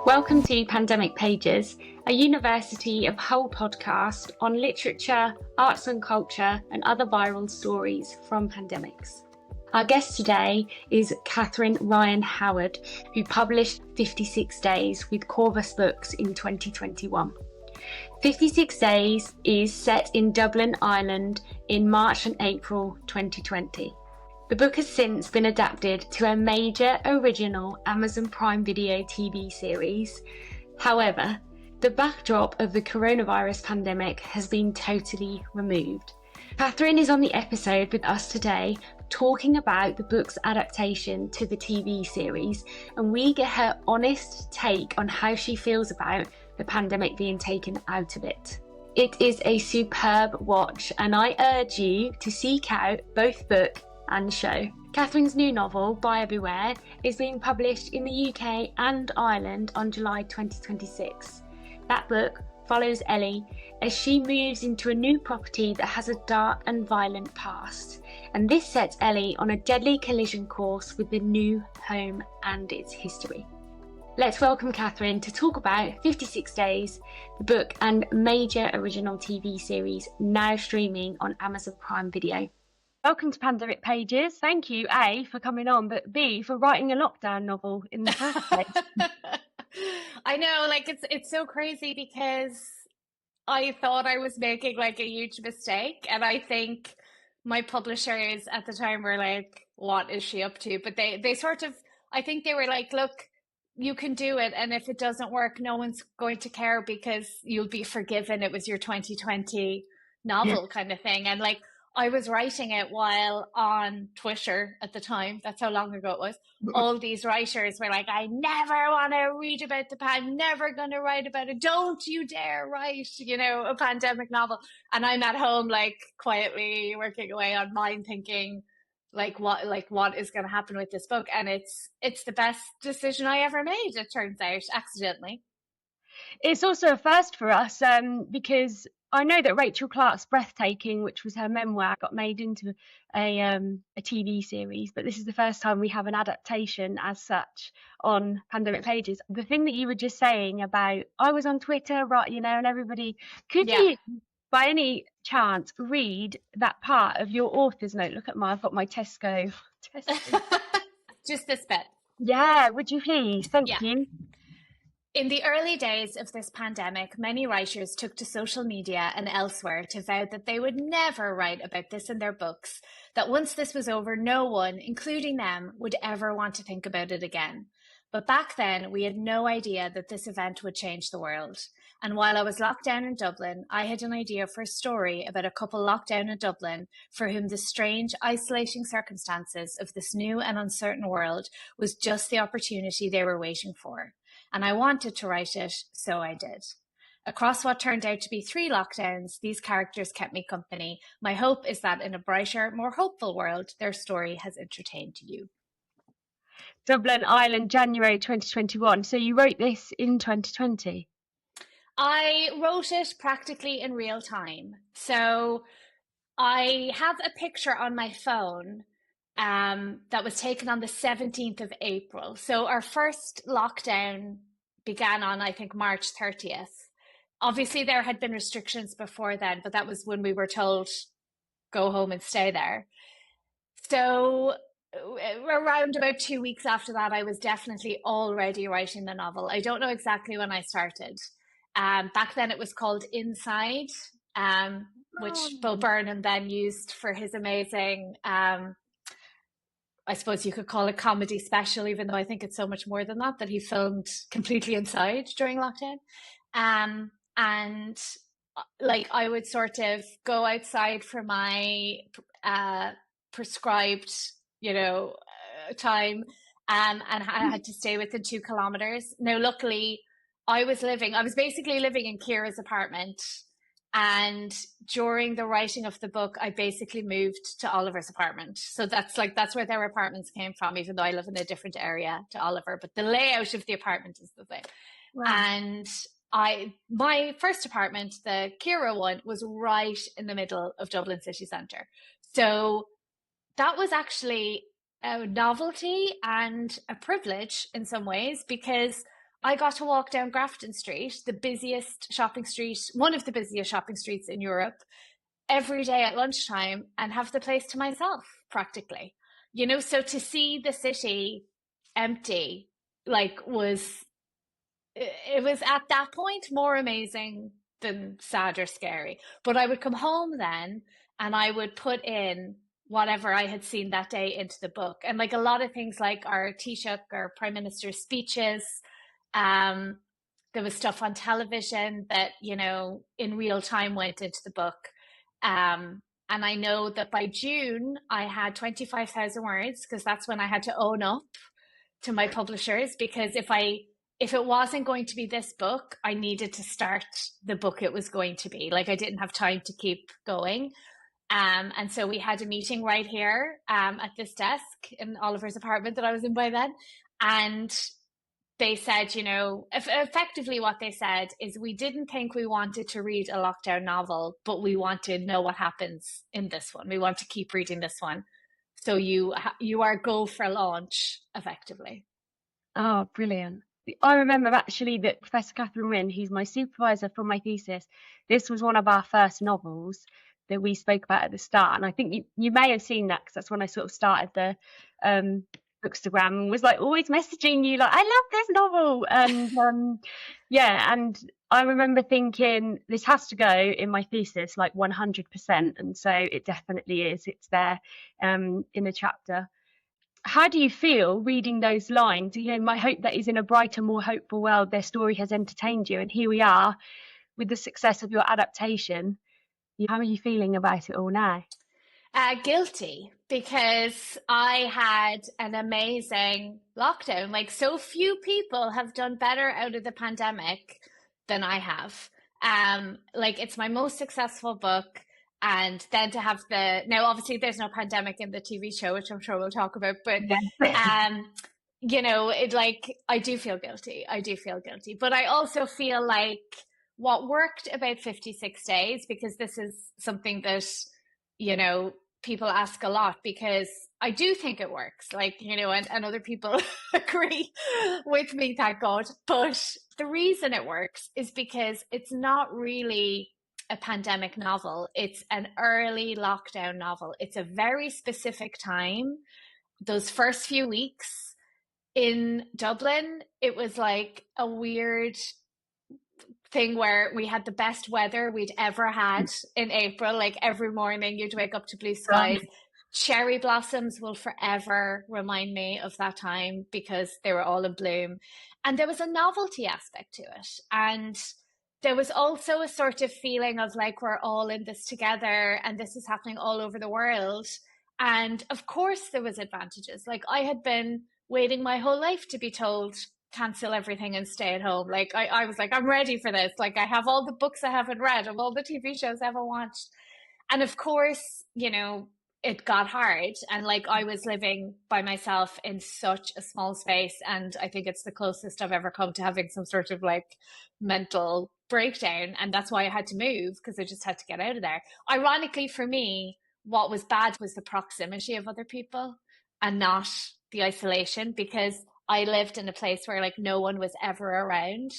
Welcome to Pandemic Pages, a University of Hull podcast on literature, arts and culture, and other viral stories from pandemics. Our guest today is Catherine Ryan Howard, who published 56 Days with Corvus Books in 2021. 56 Days is set in Dublin, Ireland in March and April 2020. The book has since been adapted to a major original Amazon Prime Video TV series. However, the backdrop of the coronavirus pandemic has been totally removed. Catherine is on the episode with us today talking about the book's adaptation to the TV series, and we get her honest take on how she feels about the pandemic being taken out of it. It is a superb watch, and I urge you to seek out both book and show. Catherine's new novel, Buyer Beware, is being published in the UK and Ireland on July 2026. That book follows Ellie as she moves into a new property that has a dark and violent past, and this sets Ellie on a deadly collision course with the new home and its history. Let's welcome Catherine to talk about 56 Days, the book and major original TV series now streaming on Amazon Prime Video. Welcome to Pandemic Pages. Thank you, A, for coming on, but B, for writing a lockdown novel in the first place. I know, it's so crazy because I thought I was making a huge mistake, and I think my publishers at the time were like, what is she up to? But they sort of, I think they were like, look, you can do it, and if it doesn't work, no one's going to care because you'll be forgiven. It was your 2020 novel kind of thing. And I was writing it while on Twitter at the time. That's how long ago it was. All these writers were like, I never want to read about I'm never going to write about it. Don't you dare write, a pandemic novel. And I'm at home, quietly working away on mine, thinking, what is going to happen with this book? And it's the best decision I ever made, it turns out, accidentally. It's also a first for us because I know that Rachel Clark's Breathtaking, which was her memoir, got made into a TV series, but this is the first time we have an adaptation as such on Pandemic Pages. The thing that you were just saying about, I was on Twitter, right, and everybody, could you, by any chance, read that part of your author's note? Look at I've got my Tesco. Just this bit. Yeah, would you please? Thank you. In the early days of this pandemic, many writers took to social media and elsewhere to vow that they would never write about this in their books, that once this was over, no one, including them, would ever want to think about it again. But back then, we had no idea that this event would change the world. And while I was locked down in Dublin, I had an idea for a story about a couple locked down in Dublin for whom the strange, isolating circumstances of this new and uncertain world was just the opportunity they were waiting for. And I wanted to write it, so I did. Across what turned out to be 3 lockdowns, these characters kept me company. My hope is that in a brighter, more hopeful world, their story has entertained you. Dublin, Ireland, January 2021. So you wrote this in 2020? I wrote it practically in real time. So I have a picture on my phone that was taken on the 17th of April. So our first lockdown began on, I think, March 30th. Obviously, there had been restrictions before then, but that was when we were told, go home and stay there. So around about 2 weeks after that, I was definitely already writing the novel. I don't know exactly when I started. Back then it was called Inside, which Bo Burnham then used for his amazing I suppose you could call it comedy special, even though I think it's so much more than that he filmed completely inside during lockdown. And I would sort of go outside for my prescribed, time, and I had to stay within 2 kilometers. Now, luckily, I was basically living in Ciara's apartment. And during the writing of the book, I basically moved to Oliver's apartment. So that's where their apartments came from, even though I live in a different area to Oliver. But the layout of the apartment is the same. Wow. And my first apartment, the Ciara one, was right in the middle of Dublin city centre. So that was actually a novelty and a privilege in some ways, because I got to walk down Grafton Street, the busiest shopping street, one of the busiest shopping streets in Europe, every day at lunchtime and have the place to myself practically. So to see the city empty, like, it was at that point more amazing than sad or scary. But I would come home then and I would put in whatever I had seen that day into the book. And like a lot of things like our Taoiseach or Prime Minister's speeches, um, there was stuff on television that, in real time went into the book. And I know that by June I had 25,000 words because that's when I had to own up to my publishers, because if it wasn't going to be this book, I needed to start the book it was going to be. Like I didn't have time to keep going. And so we had a meeting right here at this desk in Oliver's apartment that I was in by then. And they said, effectively what they said is we didn't think we wanted to read a lockdown novel, but we want to know what happens in this one. We want to keep reading this one. So you are go for launch, effectively. Oh, brilliant. I remember actually that Professor Catherine Wynne, who's my supervisor for my thesis, this was one of our first novels that we spoke about at the start. And I think you may have seen that because that's when I sort of started the Bookstagram and was like always messaging you like, I love this novel. And yeah, and I remember thinking this has to go in my thesis like 100%. And so it definitely is. It's there in the chapter. How do you feel reading those lines? My hope that is in a brighter, more hopeful world, their story has entertained you. And here we are with the success of your adaptation. How are you feeling about it all now? Guilty, because I had an amazing lockdown. Like, so few people have done better out of the pandemic than I have. Like, it's my most successful book. And then to have now obviously there's no pandemic in the TV show, which I'm sure we'll talk about, but I do feel guilty. I do feel guilty. But I also feel like what worked about 56 days, because this is something that, people ask a lot, because I do think it works, and other people agree with me, thank God. But the reason it works is because it's not really a pandemic novel. It's an early lockdown novel. It's a very specific time. Those first few weeks in Dublin, it was like a weird thing where we had the best weather we'd ever had in April. Like every morning you'd wake up to blue skies. Cherry blossoms will forever remind me of that time because they were all in bloom. And there was a novelty aspect to it. And there was also a sort of feeling of like, we're all in this together and this is happening all over the world. And of course there was advantages. Like I had been waiting my whole life to be told, cancel everything and stay at home. Like I was like, I'm ready for this. Like I have all the books I haven't read, of all the TV shows I haven't watched. And of course, it got hard. And like I was living by myself in such a small space. And I think it's the closest I've ever come to having some sort of like mental breakdown. And that's why I had to move, because I just had to get out of there. Ironically for me, what was bad was the proximity of other people and not the isolation, because I lived in a place where like no one was ever around.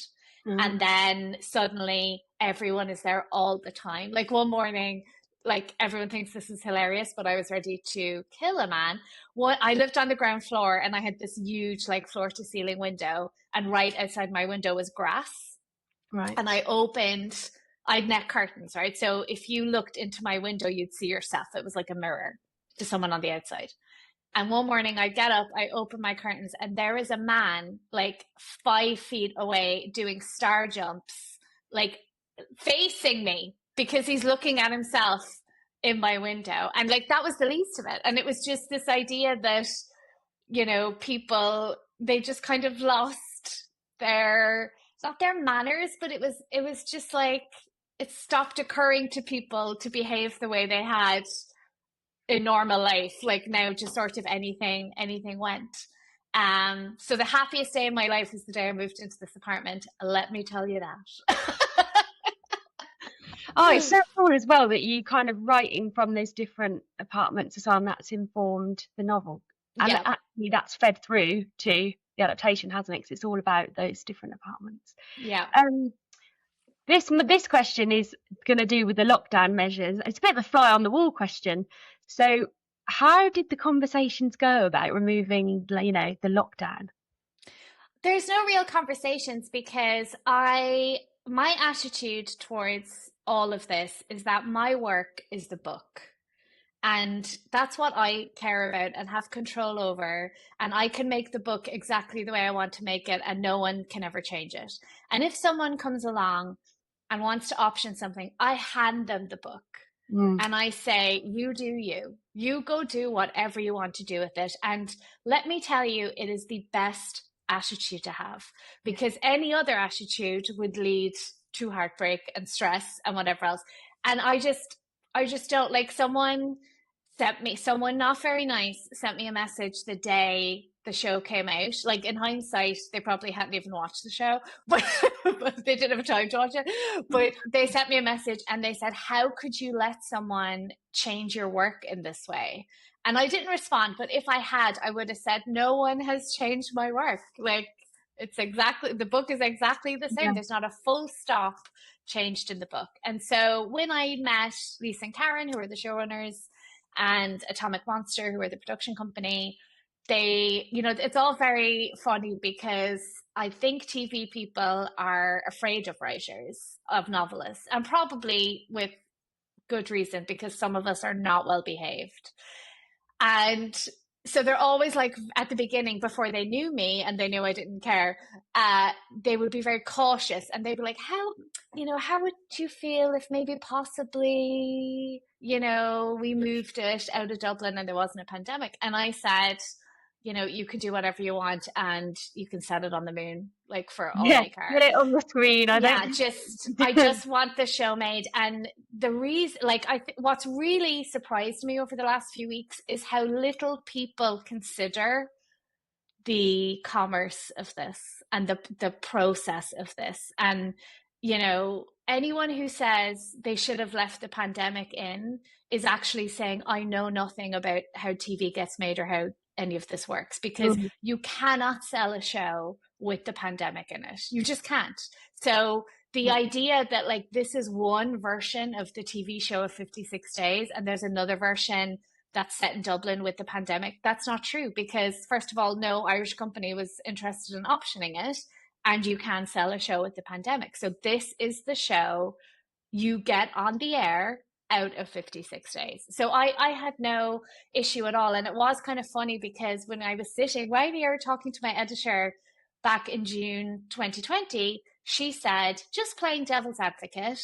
And then suddenly everyone is there all the time. Like one morning, like everyone thinks this is hilarious, but I was ready to kill a man. I lived on the ground floor and I had this huge like floor to ceiling window, and right outside my window was grass. Right. And I had net curtains, right? So if you looked into my window, you'd see yourself. It was like a mirror to someone on the outside. And one morning I get up, I open my curtains, and there is a man like 5 feet away doing star jumps, like facing me, because he's looking at himself in my window. And like that was the least of it. And it was just this idea that, people, they just kind of lost not their manners, but it was just like it stopped occurring to people to behave the way they had in normal life. Like now just sort of anything went. So the happiest day of my life was the day I moved into this apartment. Let me tell you that. Oh, it's so cool as well that you kind of writing from those different apartments as well, and that's informed the novel. And actually that's fed through to the adaptation, hasn't it? 'Cause it's all about those different apartments. Yeah. This question is going to do with the lockdown measures. It's a bit of a fly on the wall question. So, how did the conversations go about removing, the lockdown? There's no real conversations because my attitude towards all of this is that my work is the book. And that's what I care about and have control over. And I can make the book exactly the way I want to make it, and no one can ever change it. And if someone comes along and wants to option something, I hand them the book. And I say, you do you. You go do whatever you want to do with it. And let me tell you, it is the best attitude to have, because any other attitude would lead to heartbreak and stress and whatever else. And I just don't like someone not very nice sent me a message the day the show came out. Like, in hindsight, they probably hadn't even watched the show, but, but they didn't have time to watch it. But they sent me a message and they said, how could you let someone change your work in this way? And I didn't respond, but if I had, I would have said, no one has changed my work. Like, the book is exactly the same. Yeah. There's not a full stop changed in the book. And so when I met Lisa and Karen, who are the showrunners, and Atomic Monster, who are the production company, it's all very funny because I think TV people are afraid of writers, of novelists, and probably with good reason, because some of us are not well behaved. And so they're always like, at the beginning, before they knew me and they knew I didn't care, they would be very cautious, and they'd be like, how would you feel if maybe possibly, we moved it out of Dublin and there wasn't a pandemic? And I said, you can do whatever you want and you can set it on the moon, like, for all I care. Get it on the screen. I just want the show made. And the reason, like, what's really surprised me over the last few weeks is how little people consider the commerce of this and the process of this. And anyone who says they should have left the pandemic in is actually saying, I know nothing about how TV gets made or how any of this works, because you cannot sell a show with the pandemic in it. You just can't. So the idea that, like, this is one version of the TV show of 56 Days and there's another version that's set in Dublin with the pandemic, that's not true, because first of all, no Irish company was interested in optioning it, and you can sell a show with the pandemic. So this is the show you get on the air out of 56 Days. So I had no issue at all. And it was kind of funny because when I was sitting right here talking to my editor back in June 2020, she said, just playing devil's advocate,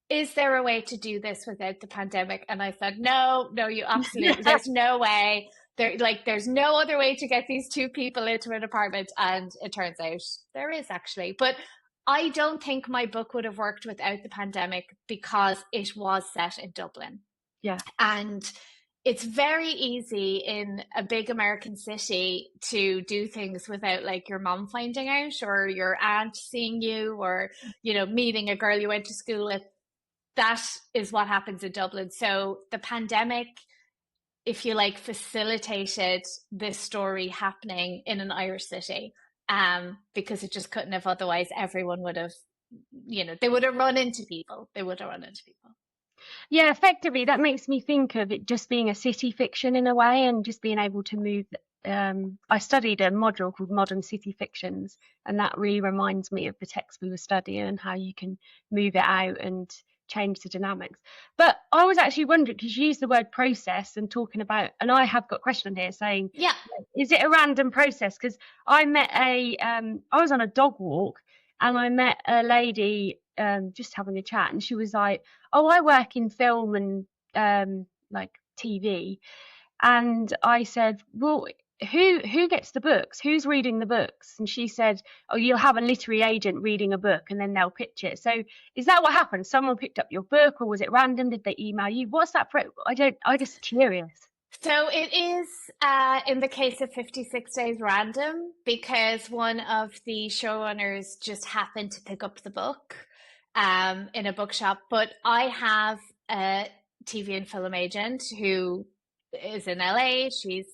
is there a way to do this without the pandemic? And I said, no, you absolutely, there's no way. There's no other way to get these two people into an apartment. And it turns out there is, actually. But I don't think my book would have worked without the pandemic because it was set in Dublin. Yeah. And it's very easy in a big American city to do things without, like, your mom finding out or your aunt seeing you, or, meeting a girl you went to school with. That is what happens in Dublin. So the pandemic, if you like, facilitated this story happening in an Irish city, because it just couldn't have otherwise. Everyone would have, they would have run into people. Yeah, effectively, that makes me think of it just being a city fiction in a way, and just being able to move. I studied a module called Modern City Fictions, and that really reminds me of the text we were studying and how you can move it out and change the dynamics. But I was actually wondering, because you used the word process and talking about, and I have got a question here saying, yeah, is it a random process? Because I met I was on a dog walk and I met a lady just having a chat, and she was like, oh, I work in film and like TV. And I said, well, who gets the books? Who's reading the books? And she said, oh, you'll have a literary agent reading a book and then they'll pitch it. So is that what happened? Someone picked up your book, or was it random? Did they email you? What's that? I'm just curious. So it is, in the case of 56 Days, random, because one of the showrunners just happened to pick up the book in a bookshop. But I have a TV and film agent who is in LA. She's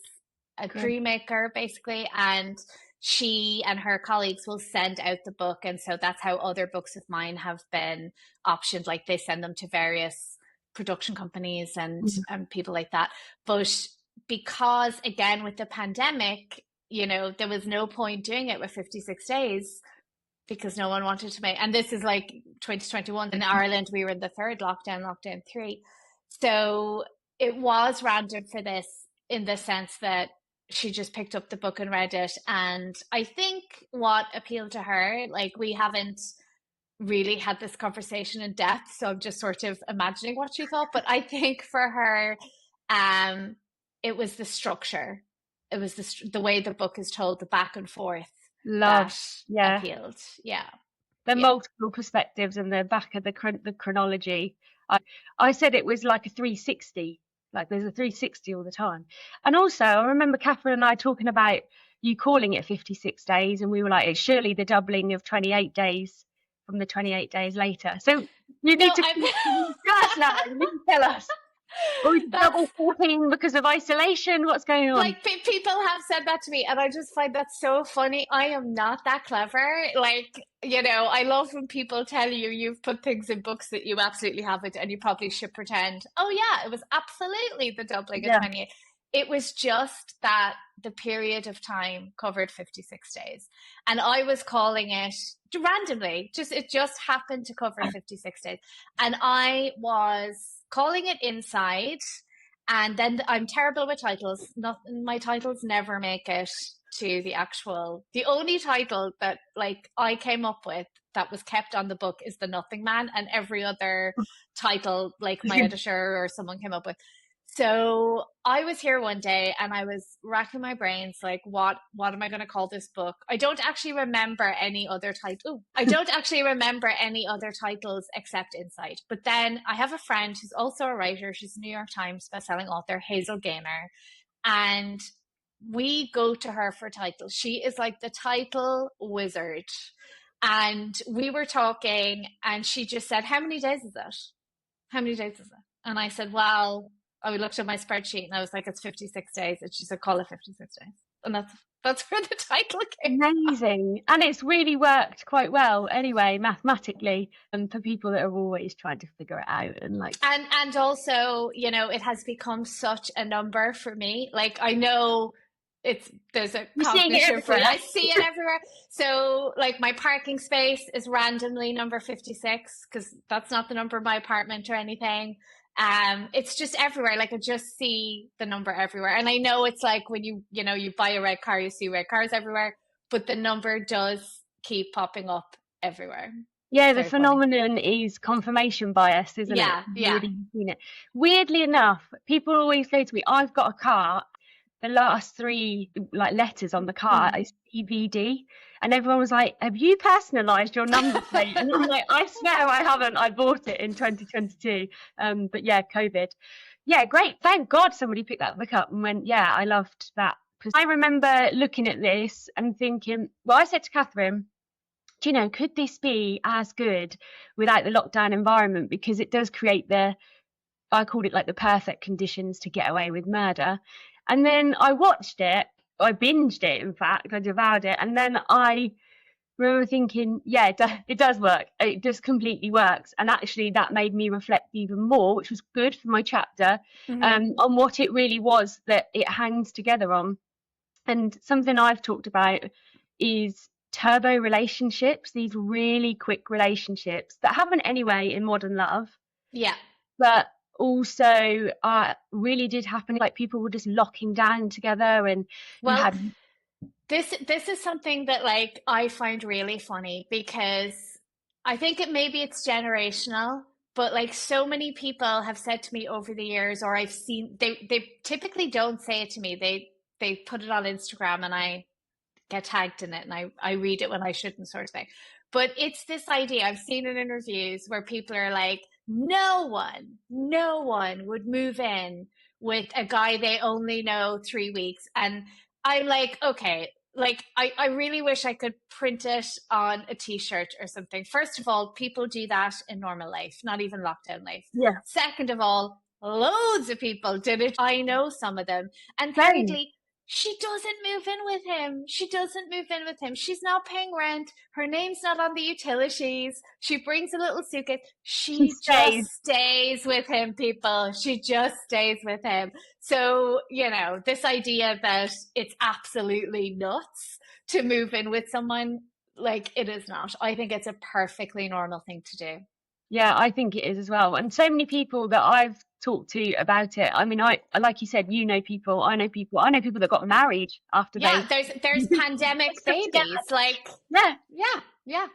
a dream maker, basically, and she and her colleagues will send out the book. And so that's how other books of mine have been optioned. Like they send them to various production companies and people like that. But because, again, with the pandemic, there was no point doing it with 56 days because no one wanted to make, and this is like 2021 in Ireland, we were in the third lockdown 3. So it was random for this in the sense that she just picked up the book and read it. And I think what appealed to her, like we haven't really had this conversation in depth, so I'm just sort of imagining what she thought, but I think for her, it was the structure. It was the way the book is told, the back and forth that appealed. Yeah. The multiple perspectives and the back of the chronology. I said it was like a 360, like there's a 360 all the time. And also, I remember Catherine and I talking about you calling it 56 days, and we were like, it's surely the doubling of 28 days from the 28 days later. So you need to now. You need to tell us. Or double 14 because of isolation? What's going on? Like people have said that to me, and I just find that so funny. I am not that clever. Like, I love when people tell you you've put things in books that you absolutely haven't, and you probably should pretend, oh yeah, it was absolutely the doubling of 28. It was just that the period of time covered 56 days. And I was calling it randomly, it just happened to cover 56 days. And I was calling it Inside. And then I'm terrible with titles. My titles never make it to the only title that like I came up with that was kept on the book is The Nothing Man, and every other title like my editor or someone came up with. So I was here one day and I was racking my brains like, what am I going to call this book? I don't actually remember any other title. I don't actually remember any other titles except Inside. But then I have a friend who's also a writer. She's a New York Times bestselling author, Hazel Gaynor. And we go to her for titles. She is like the title wizard. And we were talking and she just said, how many days is it? How many days is it? And I said, well, I looked at my spreadsheet and I was like, it's 56 days. And she said, call it 56 days. And that's where the title came Amazing. And it's really worked quite well anyway, mathematically, and for people that are always trying to figure it out. And also, it has become such a number for me. Like, I know there's a cognition for it. I see it everywhere. So like my parking space is randomly number 56 because that's not the number of my apartment or anything. It's just everywhere. Like I just see the number everywhere. And I know it's like when you buy a red car, you see red cars everywhere, but the number does keep popping up everywhere. Yeah, the phenomenon is confirmation bias, isn't it? Yeah. Really seen it. Weirdly enough, people always say to me, I've got a car. The last 3 like letters on the car is CVD, and everyone was like, have you personalized your number plate? And I'm like, I swear I haven't. I bought it in 2022. But yeah, COVID. Yeah, great. Thank God somebody picked that book up and went, yeah, I loved that. I remember looking at this and thinking, well, I said to Catherine, do you know, could this be as good without the lockdown environment? Because it does create I called it like the perfect conditions to get away with murder. And then I watched it, I binged it, in fact, I devoured it. And then I remember thinking, yeah, it does work. It just completely works. And actually that made me reflect even more, which was good for my chapter, on what it really was that it hangs together on. And something I've talked about is turbo relationships, these really quick relationships that happen anyway in modern love. Yeah. But also really did happen, like people were just locking down together. And this is something that like I find really funny because I think maybe it's generational, but like so many people have said to me over the years, or I've seen, they typically don't say it to me, they put it on Instagram and I get tagged in it and I read it when I shouldn't, sort of thing. But it's this idea, I've seen in interviews where people are like, no one would move in with a guy they only know 3 weeks. And I'm like, okay, like I really wish I could print it on a t-shirt or something. First of all, people do that in normal life, not even lockdown life. Yeah. Second of all, loads of people did it. I know some of them. And thirdly, She doesn't move in with him. She doesn't move in with him. She's not paying rent. Her name's not on the utilities. She brings a little suitcase. She She just stays. stays with him, people. She just stays with him. So, this idea that it's absolutely nuts to move in with someone, like, it is not. I think it's a perfectly normal thing to do. Yeah, I think it is as well. And so many people that I've talked to about it. I mean, I like you said, people, I know people that got married after Yeah, they there's pandemic stuck together. babies. Like, Yeah. yeah, yeah.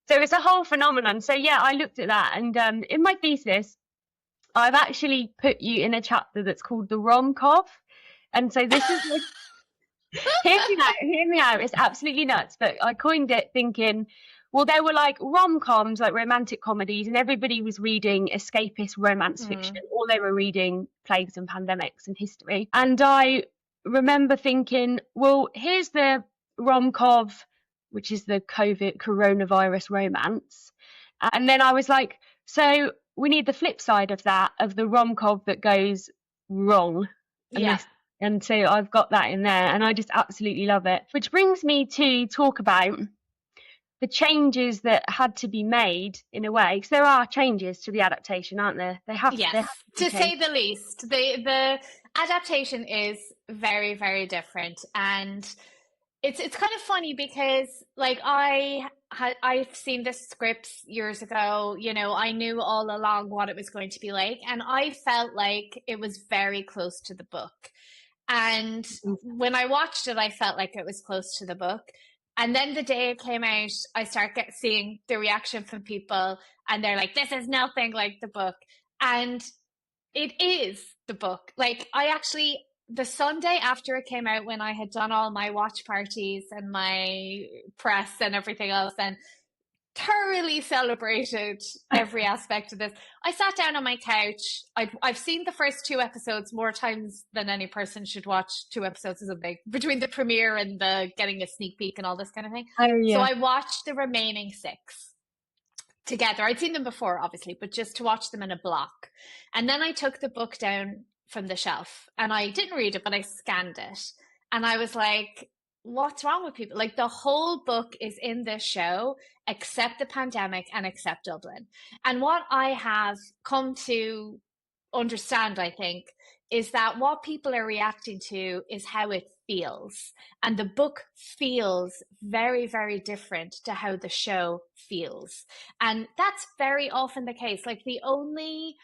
So it's a whole phenomenon. So yeah, I looked at that, and in my thesis, I've actually put you in a chapter that's called the rom-com. And so this is like, hear me out. It's absolutely nuts. But I coined it thinking, well, there were like rom-coms, like romantic comedies, and everybody was reading escapist romance fiction, Mm, or they were reading plagues and pandemics and history. And I remember thinking, well, here's the rom-com, which is the coronavirus romance. And then I was like, so we need the flip side of that, of the rom-com that goes wrong. And yeah. this and so I've got that in there, and I just absolutely love it. Which brings me to talk about the changes that had to be made in a way, because there are changes to the adaptation, aren't there? They have Yes, to be to changed. say the least. The adaptation is very, very different, and it's kind of funny because like I've seen the scripts years ago. I knew all along what it was going to be like, and I felt like it was very close to the book. And when I watched it, I felt like it was close to the book. And then the day it came out, I seeing the reaction from people, and they're like, "This is nothing like the book." And it is the book. Like, I actually, the Sunday after it came out, when I had done all my watch parties and my press and everything else, and thoroughly celebrated every aspect of this, I sat down on my couch. I've seen the first two episodes more times than any person should watch two episodes of something, between the premiere and the getting a sneak peek and all this kind of thing. Oh So yeah. I watched the remaining six together. I'd seen them before, obviously, but just to watch them in a block. And then I took the book down from the shelf, and I didn't read it, but I scanned it. And I was like, what's wrong with people? Like, the whole book is in this show, except the pandemic and except Dublin. And what I have come to understand, I think, is that what people are reacting to is how it feels. And the book feels very, very different to how the show feels. And that's very often the case. Like, the only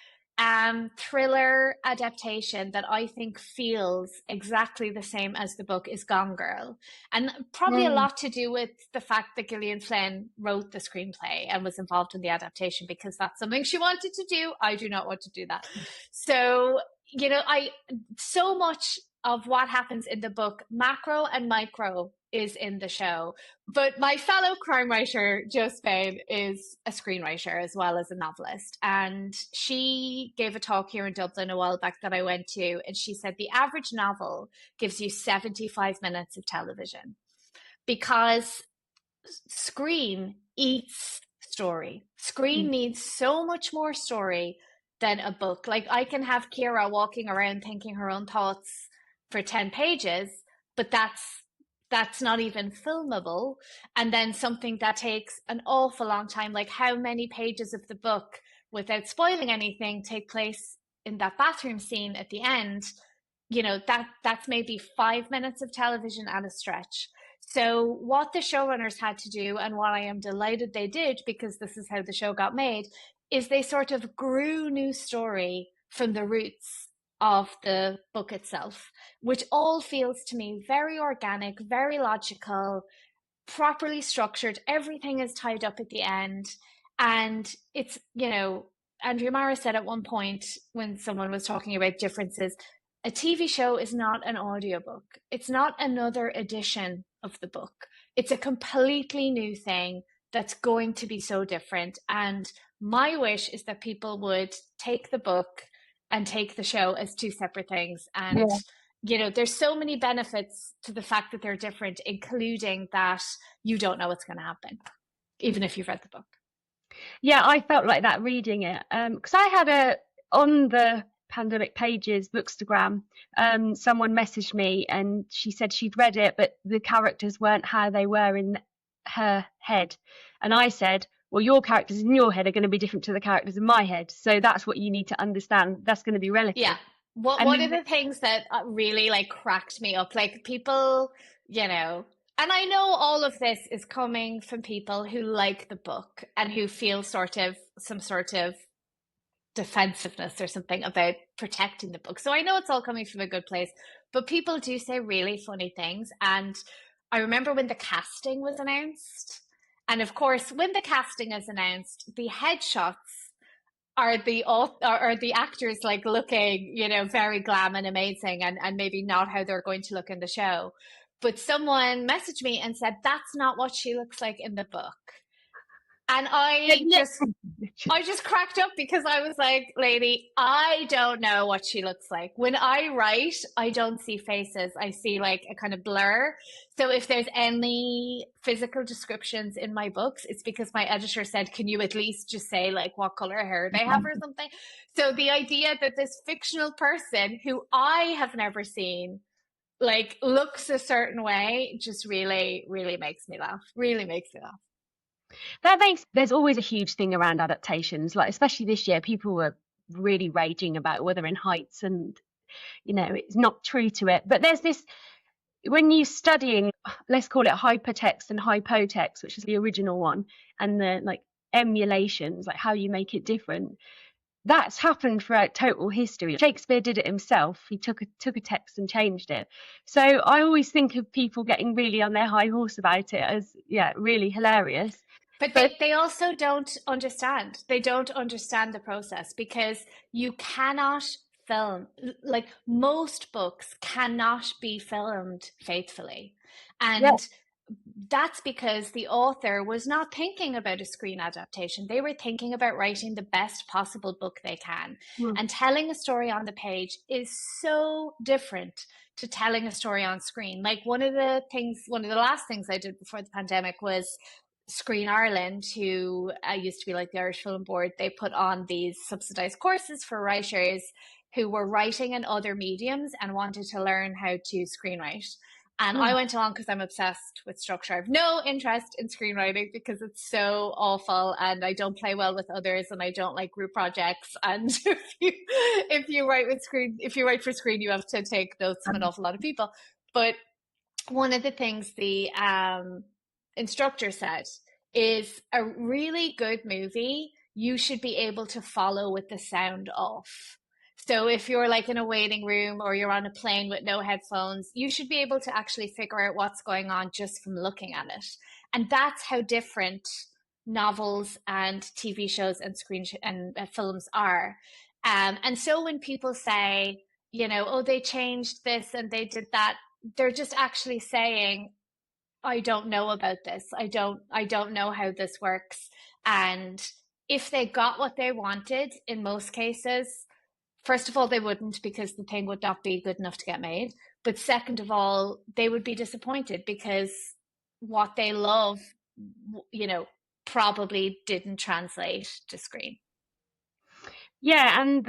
thriller adaptation that I think feels exactly the same as the book is Gone Girl. And probably a Mm. lot to do with the fact that Gillian Flynn wrote the screenplay and was involved in the adaptation, because that's something she wanted to do. I do not want to do that. So, I so much of what happens in the book, macro and micro, is in the show. But my fellow crime writer, Jo Spain, is a screenwriter as well as a novelist. And she gave a talk here in Dublin a while back that I went to. And she said the average novel gives you 75 minutes of television, because screen eats story. Screen needs so much more story than a book. Like, I can have Kira walking around thinking her own thoughts for 10 pages, but that's not even filmable. And then something that takes an awful long time, like how many pages of the book, without spoiling anything, take place in that bathroom scene at the end, that's maybe 5 minutes of television at a stretch. So what the showrunners had to do, and what I am delighted they did, because this is how the show got made, is they sort of grew new story from the roots of the book itself, which all feels to me very organic, very logical, properly structured. Everything is tied up at the end. And it's, Andrea Mara said at one point when someone was talking about differences, a TV show is not an audiobook. It's not another edition of the book. It's a completely new thing that's going to be so different. And my wish is that people would take the book and take the show as two separate things. And Yeah. there's so many benefits to the fact that they're different, including that you don't know what's going to happen, even if you've read the book. Yeah, I felt like that reading it. Because I had on the Pandemic Pages Bookstagram, someone messaged me and she said she'd read it, but the characters weren't how they were in her head. And I said, well, your characters in your head are going to be different to the characters in my head. So that's what you need to understand. That's going to be relative. Yeah. What And one of then, the things that really like cracked me up, like people, and I know all of this is coming from people who like the book and who feel sort of some sort of defensiveness or something about protecting the book. So I know it's all coming from a good place, but people do say really funny things. And I remember when the casting was announced, and of course, when the casting is announced, the headshots are the actors like looking, very glam and amazing, and maybe not how they're going to look in the show. But someone messaged me and said that's not what she looks like in the book. And I just cracked up because I was like, lady, I don't know what she looks like. When I write, I don't see faces. I see like a kind of blur. So if there's any physical descriptions in my books, it's because my editor said, can you at least just say like what color hair they have or something? So the idea that this fictional person who I have never seen like looks a certain way just really, really makes me laugh. Really makes me laugh. there's always a huge thing around adaptations, like especially this year, people were really raging about Wuthering Heights, and it's not true to it. But there's this, when you're studying, let's call it hypertext and hypotext, which is the original one, and the like emulations, like how you make it different. That's happened throughout total history. Shakespeare did it himself. He took a text and changed it. So I always think of people getting really on their high horse about it as, yeah, really hilarious. But But they also don't understand. They don't understand the process because you cannot film, like most books cannot be filmed faithfully. yeah, And that's because the author was not thinking about a screen adaptation. They were thinking about writing the best possible book they can. mm, And telling a story on the page is so different to telling a story on screen. Like one of the last things I did before the pandemic was Screen Ireland, who used to be like the Irish Film Board. They put on these subsidized courses for writers who were writing in other mediums and wanted to learn how to screenwrite. And I mm. went along because I'm obsessed with structure. I have no interest in screenwriting because it's so awful and I don't play well with others and I don't like group projects. And if you write for screen, you have to take notes from an awful lot of people. But one of the things the instructor said is a really good movie you should be able to follow with the sound off. So if you're like in a waiting room or you're on a plane with no headphones, you should be able to actually figure out what's going on just from looking at it. And that's how different novels and TV shows and films are. And so when people say, oh, they changed this and they did that, they're just actually saying, I don't know about this. I don't know how this works. And if they got what they wanted in most cases, first of all, they wouldn't because the thing would not be good enough to get made. But second of all, they would be disappointed because what they love, probably didn't translate to screen. Yeah, and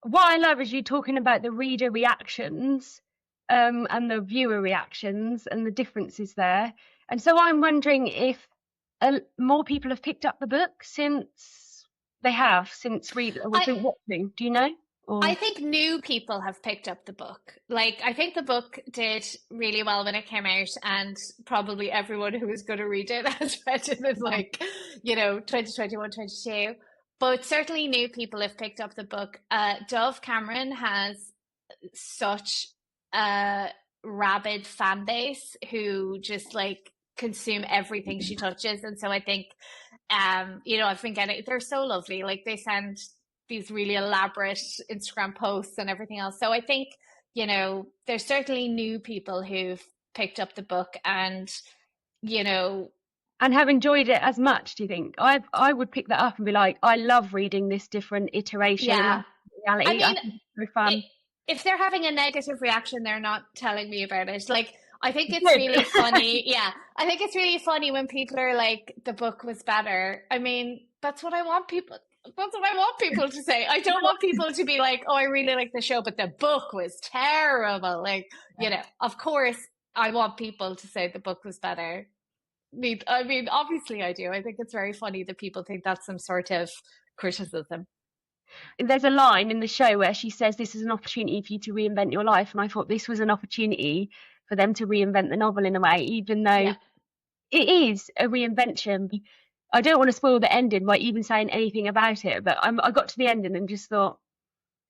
what I love is you talking about the reader reactions, and the viewer reactions and the differences there. And so I'm wondering if more people have picked up the book since I watching. Do you know? I Or think new people have picked up the book. Like, I think the book did really well when it came out, and probably everyone who was going to read it has read it in like, 2021, 22. But certainly new people have picked up the book. Dove Cameron has such a rabid fan base who just like consume everything she touches. And so I think, I've been getting, they're so lovely. Like they send these really elaborate Instagram posts and everything else. So I think, there's certainly new people who've picked up the book and, you know, and have enjoyed it as much, do you think? I would pick that up and be like, I love reading this different iteration yeah. of I reality. I mean, think it's so fun. if they're having a negative reaction, they're not telling me about it. Like, I think it's Good. really funny. Yeah. I think it's really funny when people are like, the book was better. I mean, that's what I want people. That's what I want people to say. I don't want people to be like, oh, I really like the show, but the book was terrible. Like, of course, I want people to say the book was better. I mean, obviously I do. I think it's very funny that people think that's some sort of criticism. There's a line in the show where she says this is an opportunity for you to reinvent your life, and I thought this was an opportunity for them to reinvent the novel in a way, even though Yeah. it is a reinvention. I don't want to spoil the ending by even saying anything about it, but I got to the ending and just thought,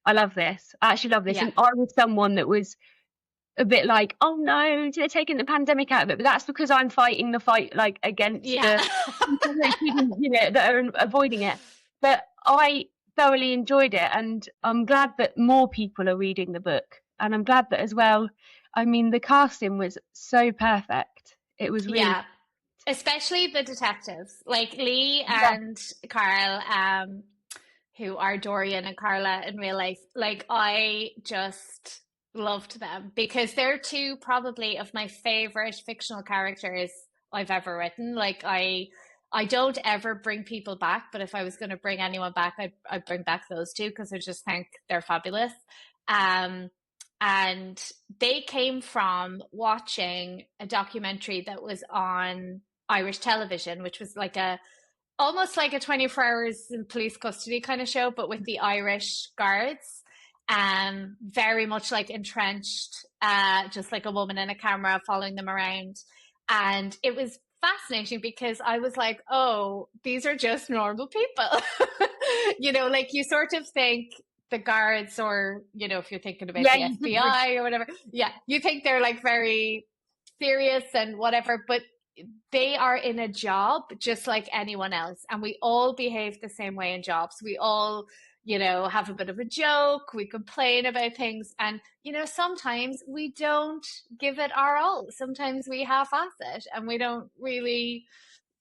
I love this. I actually love this. Yeah. And I was someone that was a bit like, oh no, they're taking the pandemic out of it. But that's because I'm fighting the fight like against Yeah. the people that are avoiding it. But I thoroughly enjoyed it, and I'm glad that more people are reading the book. And I'm glad that as well, I mean, the casting was so perfect. It was really, Yeah. Especially the detectives, like Lee yeah, and Carl, who are Dorian and Carla in real life. Like, I just loved them because they're two probably of my favorite fictional characters I've ever written. Like, I don't ever bring people back, but if I was going to bring anyone back, I'd bring back those two because I just think they're fabulous. Um, and they came from watching a documentary that was on Irish television, which was like a almost like a 24 hours in police custody kind of show, but with the Irish guards. Very much like entrenched, just like a woman in a camera following them around. And it was fascinating because I was like, oh, these are just normal people. Like you sort of think the guards, or, if you're thinking about yeah, the FBI or whatever, yeah, you think they're like very serious and whatever, but they are in a job just like anyone else. And we all behave the same way in jobs. We all, have a bit of a joke, we complain about things. And, sometimes we don't give it our all. Sometimes we half ass it and we don't really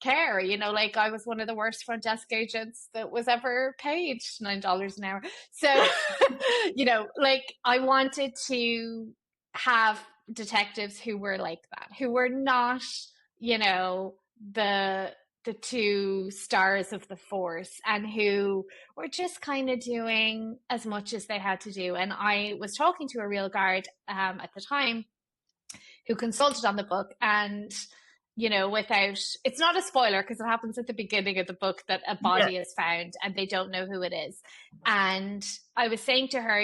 care. Like I was one of the worst front desk agents that was ever paid $9 an hour. So, like I wanted to have detectives who were like that, who were not, you know, the the two stars of the force, and who were just kind of doing as much as they had to do. And I was talking to a real guard at the time who consulted on the book, and without, it's not a spoiler because it happens at the beginning of the book that a yeah. body is found and they don't know who it is. And I was saying to her,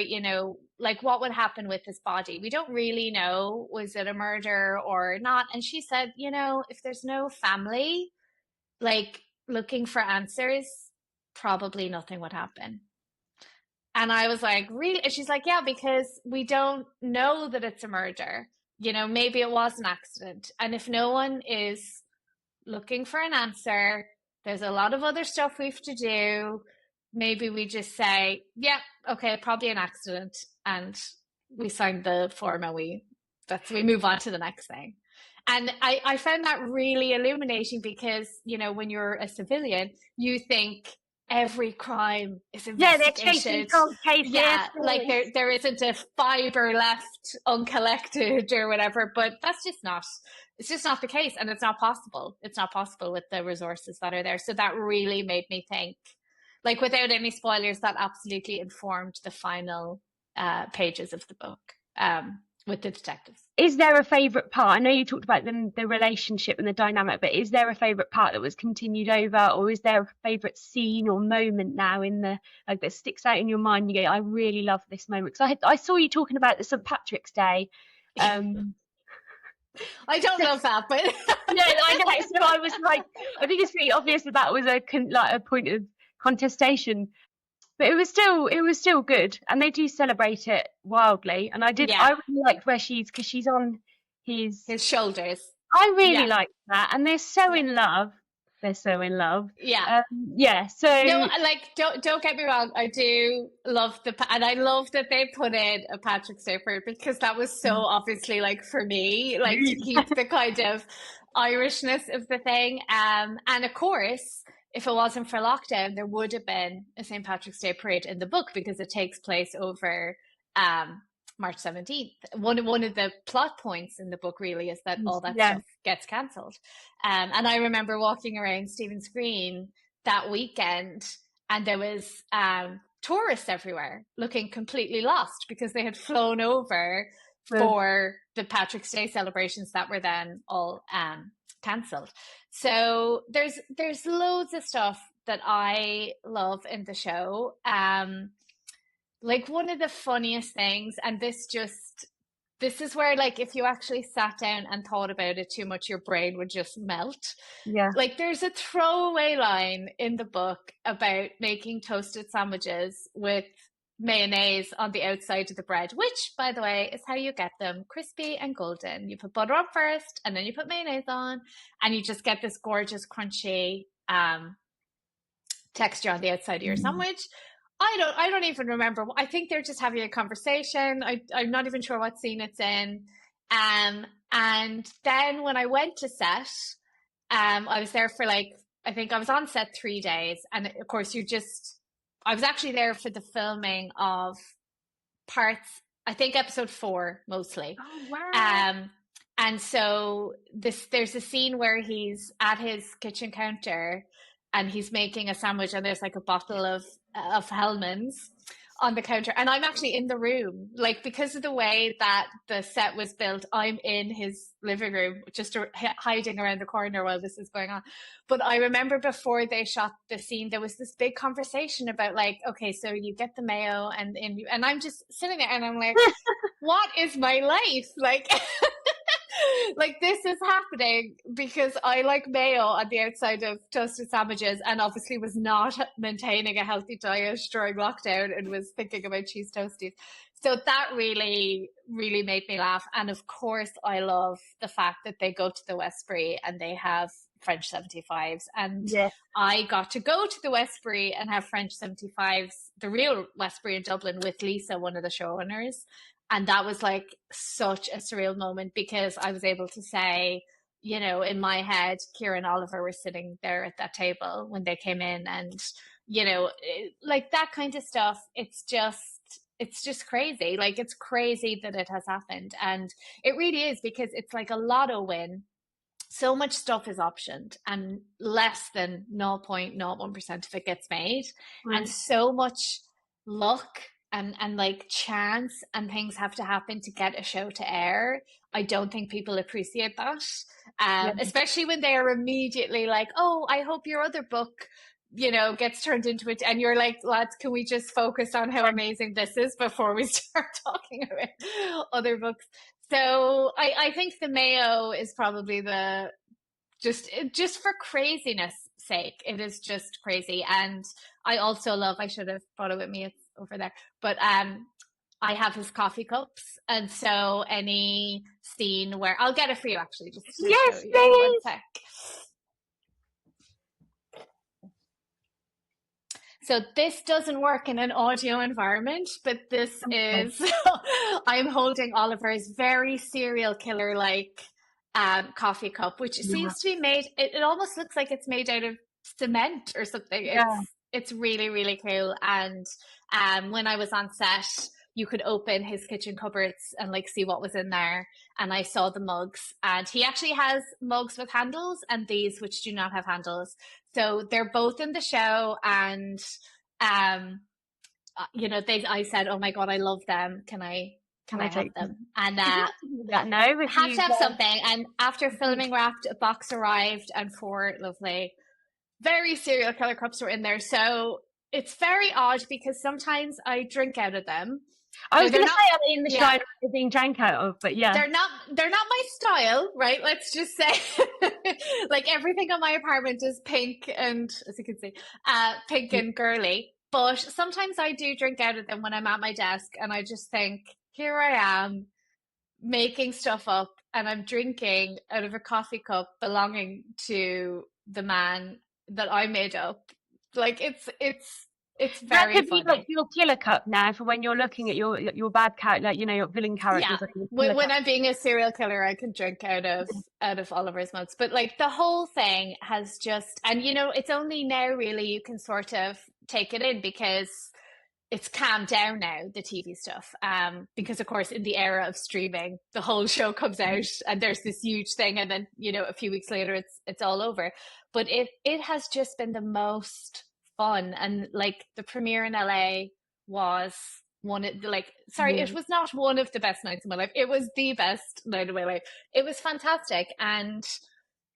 like, what would happen with this body? We don't really know. Was it a murder or not? And she said, if there's no family, like, looking for answers, probably nothing would happen. And I was like, really? And she's like, yeah, because we don't know that it's a murder. Maybe it was an accident. And if no one is looking for an answer, there's a lot of other stuff we have to do. Maybe we just say, yeah, okay, probably an accident. And we sign the form and we move on to the next thing. And I found that really illuminating because, when you're a civilian, you think every crime is Yeah, they're chasing investigated. cold cases. Yeah, like there isn't a fiber left uncollected or whatever, but it's just not the case, and it's not possible. It's not possible with the resources that are there. So that really made me think, like, without any spoilers, that absolutely informed the final pages of the book with the detectives. Is there a favourite part? I know you talked about the relationship and the dynamic, but is there a favourite part that was continued over, or is there a favourite scene or moment now in the like that sticks out in your mind? You go, I really love this moment, because I saw you talking about the St Patrick's Day. I don't love that, but No, I know. So I was like, I think it's pretty obvious that was a point of contestation, but it was still good, and they do celebrate it wildly. And yeah, I really liked where because she's on his. his shoulders. I really Yeah, like that, and they're so yeah, in love. They're so in love. yeah. Yeah. So No, like, don't get me wrong. I do love and I love that they put in a Patrick's Day parade because that was so obviously, like, for me, like, to keep the kind of Irishness of the thing. And of course, if it wasn't for lockdown, there would have been a St. Patrick's Day parade in the book because it takes place over March 17th. One of the plot points in the book really is that all that yeah, stuff gets cancelled. And I remember walking around Stephen's Green that weekend and there was tourists everywhere looking completely lost because they had flown over Well, for the Patrick's Day celebrations that were then all cancelled. So there's loads of stuff that I love in the show. Like one of the funniest things, and this is where, like, if you actually sat down and thought about it too much, your brain would just melt. yeah. Like, there's a throwaway line in the book about making toasted sandwiches with mayonnaise on the outside of the bread, which, by the way, is how you get them crispy and golden. You put butter on first, and then you put mayonnaise on, and you just get this gorgeous, crunchy texture on the outside of your Mm. sandwich. I don't even remember. I think they're just having a conversation. I'm not even sure what scene it's in. And then when I went to set, I was there for like, I think I was on set 3 days. And of course I was actually there for the filming of parts, I think episode 4 mostly. Oh, wow. Um, and so there's a scene where he's at his kitchen counter and he's making a sandwich, and there's like a bottle of Hellman's on the counter, and I'm actually in the room, like, because of the way that the set was built. I'm in his living room, just hiding around the corner while this is going on. But I remember before they shot the scene, there was this big conversation about, like, okay, so you get the mayo, and I'm just sitting there, and I'm like, what is my life like? Like, this is happening because I like mayo on the outside of toasted sandwiches, and obviously was not maintaining a healthy diet during lockdown and was thinking about cheese toasties. So that really, really made me laugh. And of course, I love the fact that they go to the Westbury and they have French 75s. And Yeah. I got to go to the Westbury and have French 75s, the real Westbury in Dublin, with Lisa, one of the showrunners. And that was like such a surreal moment because I was able to say, you know, in my head, Kieran Oliver were sitting there at that table when they came in, and, you know, like that kind of stuff. It's just crazy. Like, it's crazy that it has happened. And it really is, because it's like a lotto win. So much stuff is optioned and less than 0.01% of it gets made. And Right. so much luck and like chance and things have to happen to get a show to air. I don't think people appreciate that. Yeah. Especially when they are immediately like, oh, I hope your other book, you know, gets turned into it. And you're like, lads, can we just focus on how amazing this is before we start talking about other books? So I think the mayo is probably the just for craziness sake. It is just crazy. And I also love, I should have brought it with me, it's over there. But I have his coffee cups, and so any scene where I'll get it for you actually, just to show Yes, you. One please. sec. So this doesn't work in an audio environment, but this Okay. is, I'm holding Oliver's very serial killer like coffee cup, which Yeah. seems to be made, it almost looks like it's made out of cement or something. Yeah. It's really, really cool. And when I was on set, you could open his kitchen cupboards and like see what was in there. And I saw the mugs, and he actually has mugs with handles and these which do not have handles. So they're both in the show, and um, you know, I said, "Oh my god, I love them. Can can I I have take them? them?" And Did you have to do that? No, if have you to have something. And after Mhm. filming wrapped, a box arrived, and 4 lovely, very serial killer cups were in there. So it's very odd because sometimes I drink out of them. I Now was they're going to not, say I'm in the yeah, shine of being drank out of, but yeah. they're not my style, right? Let's just say, like, everything on my apartment is pink and, as you can see, pink and girly. But sometimes I do drink out of them when I'm at my desk, and I just think, here I am making stuff up, and I'm drinking out of a coffee cup belonging to the man that I made up. Like, it's That very could be like funny. your killer cup now for when you're looking at your bad character, like, you know, your villain Yeah, characters, like your killer when cup. I'm being a serial killer, I can drink out of Oliver's mugs. But like, the whole thing has just, and you know, it's only now really you can sort of take it in because it's calmed down now, the TV stuff. Because of course, in the era of streaming, the whole show comes out and there's this huge thing, and then, you know, a few weeks later it's all over. But it has just been the most fun. And like the premiere in LA was one of the, like, sorry, Yeah. it was not one of the best nights of my life. It was the best night of my life. It was fantastic. And,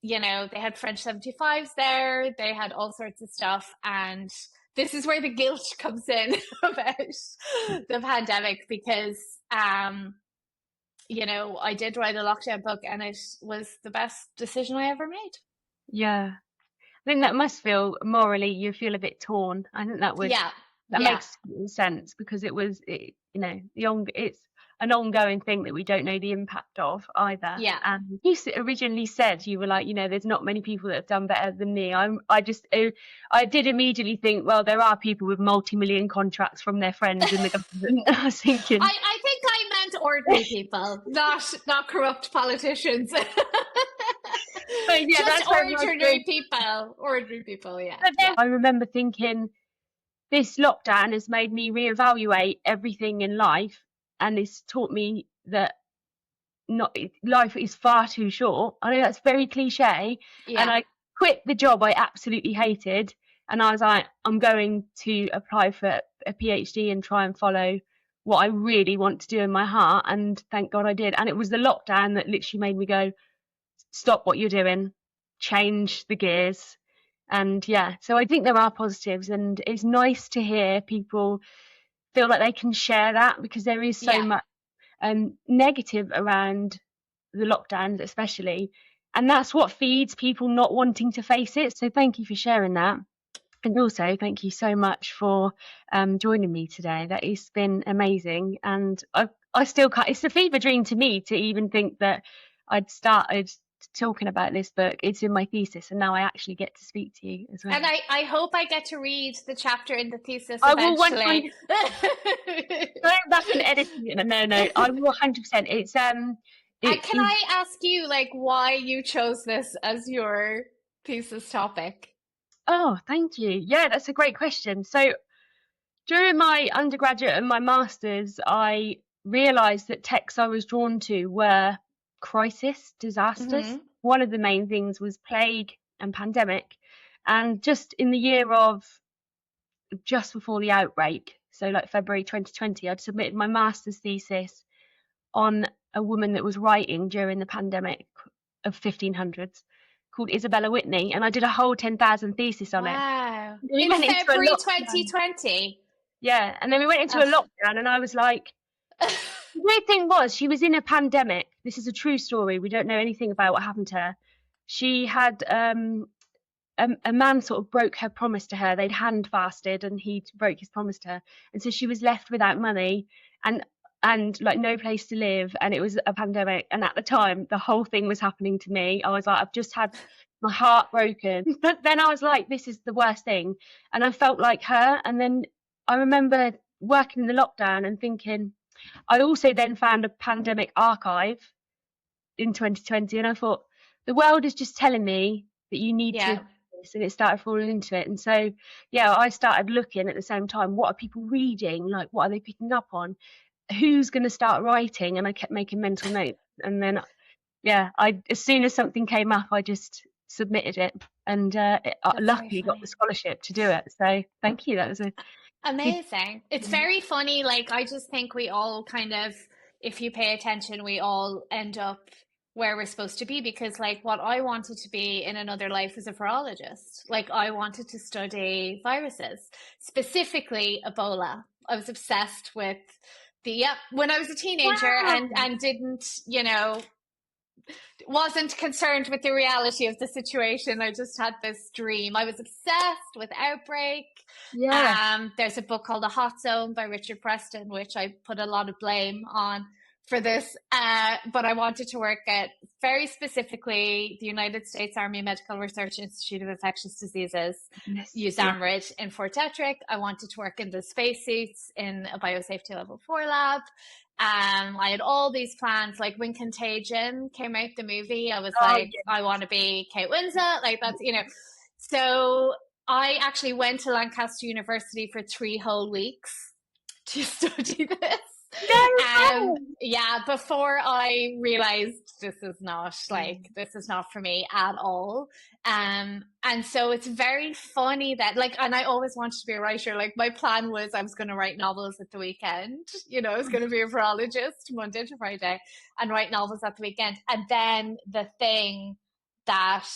you know, they had French 75s there, they had all sorts of stuff. And this is where the guilt comes in about the pandemic because, you know, I did write a lockdown book and it was the best decision I ever made. Yeah. I think that must feel morally, you feel a bit torn. I think Yeah, that yeah, makes sense because it's an ongoing thing that we don't know the impact of either. yeah. And you originally said you were like, there's not many people that have done better than me. I did immediately think, well, there are people with multi-million contracts from their friends in the government. I was thinking, I think I meant ordinary people, not corrupt politicians. but yeah, Just that's where my ordinary people. Ordinary people, yeah. But then I remember thinking, this lockdown has made me reevaluate everything in life, and it's taught me that not life is far too short. I know that's very cliche, and Yeah. I quit the job I absolutely hated, and I was like, I'm going to apply for a PhD and try and follow what I really want to do in my heart. And thank God I did. And it was the lockdown that literally made me go, stop what you're doing, change the gears. And yeah, so I think there are positives, and it's nice to hear people feel like they can share that because there is so Yeah. much negative around the lockdowns, especially. And that's what feeds people not wanting to face it. So thank you for sharing that. And also, thank you so much for joining me today. That has been amazing. And I still can't, it's a fever dream to me to even think that I'd started talking about this book. It's in my thesis, and now I actually get to speak to you as well. And I hope I get to read the chapter in the thesis I will eventually. Going back and editing it. No, I will 100%. And can I ask you, like, why you chose this as your thesis topic? Oh, thank you. Yeah, that's a great question. So during my undergraduate and my master's, I realised that texts I was drawn to were crisis, disasters. Mm-hmm. One of the main things was plague and pandemic. And just in the year of just before the outbreak, so like February 2020, I'd submitted my master's thesis on a woman that was writing during the pandemic of 1500s called Isabella Whitney, and I did a whole 10,000 thesis on it. Wow. We In went into a February lockdown. 2020? Yeah, and then we went into a lockdown, and I was like, the weird thing was, she was in a pandemic. This is a true story. We don't know anything about what happened to her. She had a man sort of broke her promise to her. They'd hand fasted, and he broke his promise to her, and so she was left without money and like no place to live, and it was a pandemic. And at the time, the whole thing was happening to me. I was like, I've just had my heart broken. But then I was like, this is the worst thing, and I felt like her. And then I remember working in the lockdown and thinking, I also then found a pandemic archive in 2020, and I thought, the world is just telling me that you need to do this, and it started falling into it. And so yeah, I started looking at the same time, what are people reading, like what are they picking up on, who's going to start writing, and I kept making mental notes. And then yeah, as soon as something came up, I just submitted it, and luckily got the scholarship to do it. So thank you. That was amazing. It's very funny. Like, I just think we all kind of, if you pay attention, we all end up where we're supposed to be, because like what I wanted to be in another life was a virologist. Like, I wanted to study viruses, specifically Ebola. I was obsessed with when I was a teenager. Wow. And didn't, wasn't concerned with the reality of the situation. I just had this dream. I was obsessed with Outbreak. Yeah. There's a book called The Hot Zone by Richard Preston, which I put a lot of blame on for this. But I wanted to work at, very specifically, the United States Army Medical Research Institute of Infectious Diseases, USAMRID, in Fort Detrick. I wanted to work in the spacesuits in a biosafety level 4 lab. I had all these plans. Like, when Contagion came out, the movie, I was I want to be Kate Winslet. Like, that's, So I actually went to Lancaster University for 3 whole weeks to study this. No way. Yeah, before I realized this is not for me at all. And so it's very funny that like, and I always wanted to be a writer. Like my plan was I was going to write novels at the weekend. I was going to be a virologist Monday to Friday and write novels at the weekend. And then the thing that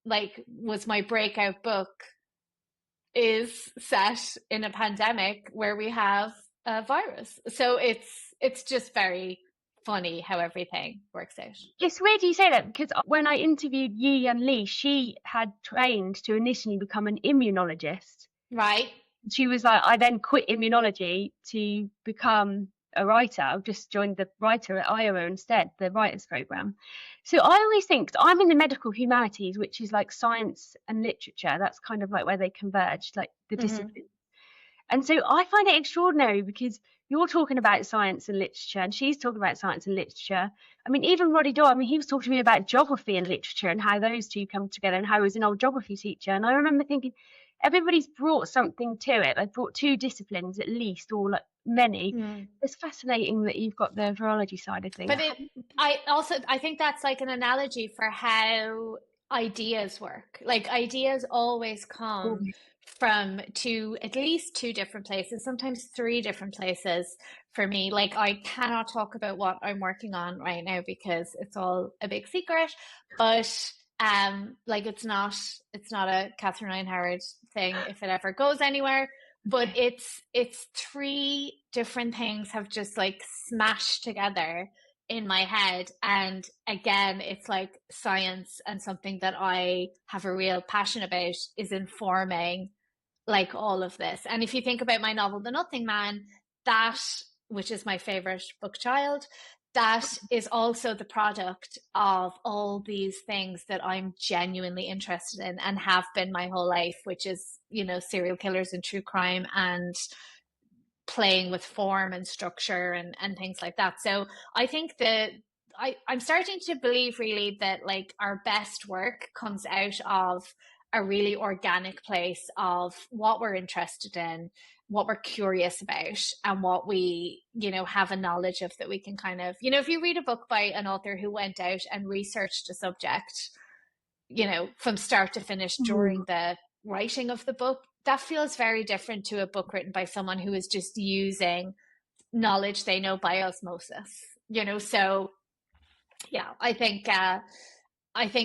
like was my breakout book is set in a pandemic where we have a virus. So it's just very funny how everything works out. It's weird you say that because when I interviewed Yi Yan Lee, she had trained to initially become an immunologist. Right. She was like, I then quit immunology to become a writer. I've just joined the writer at Iowa instead, the writers program. So I always think I'm in the medical humanities, which is like science and literature. That's kind of like where they converge, like the disciplines. And so I find it extraordinary because you're talking about science and literature, and she's talking about science and literature. I mean, even Roddy Doyle, I mean, he was talking to me about geography and literature and how those two come together and how he was an old geography teacher. And I remember thinking, everybody's brought something to it. They've brought two disciplines at least, or like many. It's fascinating that you've got the virology side of things. But I think that's like an analogy for how ideas work. Like ideas always come from at least two different places, sometimes three different places for me. Like I cannot talk about what I'm working on right now because it's all a big secret, but like it's not a Catherine Reinhard thing if it ever goes anywhere. But it's three different things have just like smashed together in my head. And again, it's like science and something that I have a real passion about is informing like all of this. And if you think about my novel, The Nothing Man, that, which is my favorite book child, that is also the product of all these things that I'm genuinely interested in and have been my whole life, which is, serial killers and true crime and playing with form and structure and things like that. So I think that I'm starting to believe really that like our best work comes out of a really organic place of what we're interested in, what we're curious about, and what we, have a knowledge of that we can kind of, if you read a book by an author who went out and researched a subject, from start to finish during the writing of the book, that feels very different to a book written by someone who is just using knowledge they know by osmosis, so yeah, I think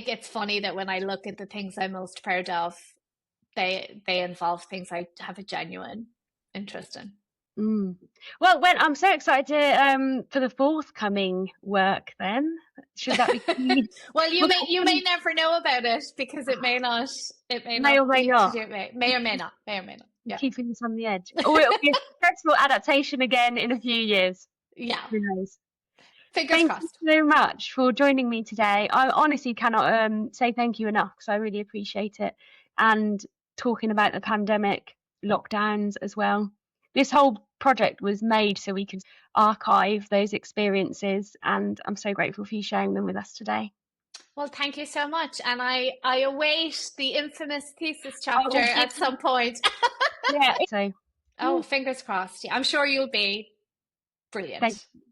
it's funny that when I look at the things I'm most proud of, they involve things I have a genuine interest in. Well, I'm so excited for the forthcoming work. Then should that be? Well, you may never know about it because it may not may or may not may or may not. Yeah. Keeping this on the edge. Or it'll be a successful adaptation again in a few years. Yeah. Who knows? Fingers crossed. Thank you so much for joining me today. I honestly cannot say thank you enough because I really appreciate it. And talking about the pandemic, lockdowns as well. This whole project was made so we could archive those experiences, and I'm so grateful for you sharing them with us today. Well, thank you so much. And I await the infamous thesis chapter at some point. Yeah. So. Fingers crossed. Yeah, I'm sure you'll be brilliant.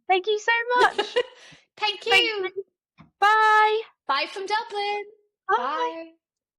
Thank you so much. Thank you. Bye. Bye from Dublin. Bye. Bye.